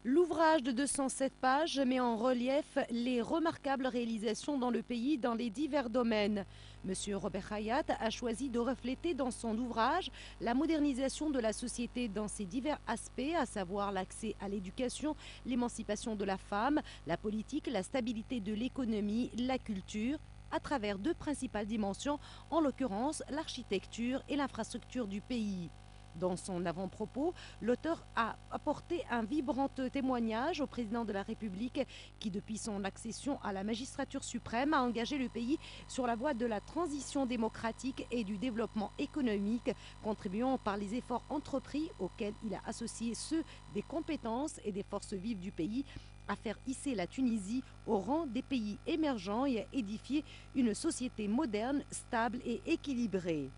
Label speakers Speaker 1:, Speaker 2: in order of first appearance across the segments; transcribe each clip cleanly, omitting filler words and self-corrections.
Speaker 1: L'ouvrage de 207 pages met en relief les remarquables réalisations dans le pays dans les divers domaines. Monsieur Robert Hayat a choisi de refléter dans son ouvrage la modernisation de la société dans ses divers aspects, à savoir l'accès à l'éducation, l'émancipation de la femme, la politique, la stabilité de l'économie, la culture, à travers deux principales dimensions, en l'occurrence l'architecture et l'infrastructure du pays. Dans son avant-propos, l'auteur a apporté un vibrant témoignage au président de la République qui, depuis son accession à la magistrature suprême, a engagé le pays sur la voie de la transition démocratique et du développement économique, contribuant par les efforts entrepris auxquels il a associé ceux des compétences et des forces vives du pays à faire hisser la Tunisie au rang des pays émergents et à édifier une société moderne, stable et équilibrée.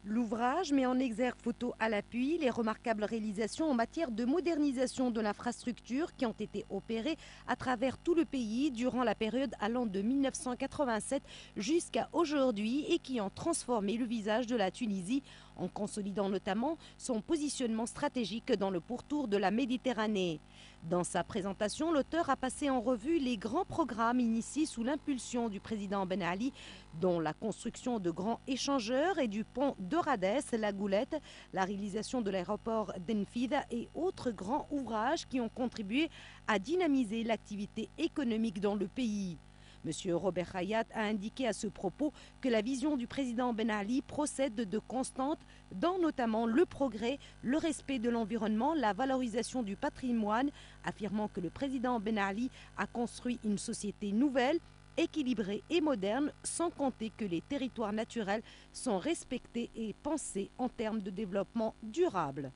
Speaker 1: L'ouvrage met en exergue, photo à l'appui, les remarquables réalisations en matière de modernisation de l'infrastructure qui ont été opérées à travers tout le pays durant la période allant de 1987 jusqu'à aujourd'hui et qui ont transformé le visage de la Tunisie en consolidant notamment son positionnement stratégique dans le pourtour de la Méditerranée. Dans sa présentation, l'auteur a passé en revue les grands programmes initiés sous l'impulsion du président Ben Ali, dont la construction de grands échangeurs et du pont d'Oradès, la Goulette, la réalisation de l'aéroport d'Enfida et autres grands ouvrages qui ont contribué à dynamiser l'activité économique dans le pays. M. Robert Hayat a indiqué à ce propos que la vision du président Ben Ali procède de constantes dans notamment le progrès, le respect de l'environnement, la valorisation du patrimoine, affirmant que le président Ben Ali a construit une société nouvelle, équilibrée et moderne, sans compter que les territoires naturels sont respectés et pensés en termes de développement durable.